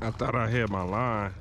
I thought I had my line.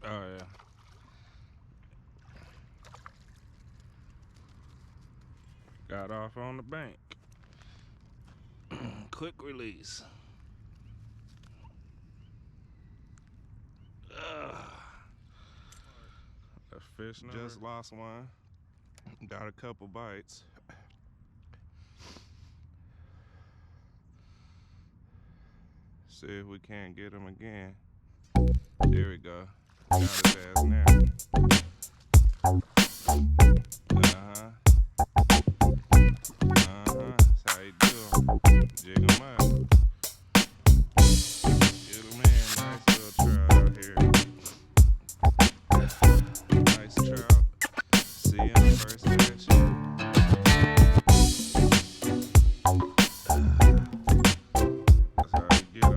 Oh yeah. Got off on the bank. Quick release. A fish number. Just lost one. Got a couple bites. See if we can't get him again. There we go. Got his ass now. That's how you do 'em. Jig 'em up. Get 'em in. Nice little trout out here. Nice trout. See him first fish. That's how you get 'em.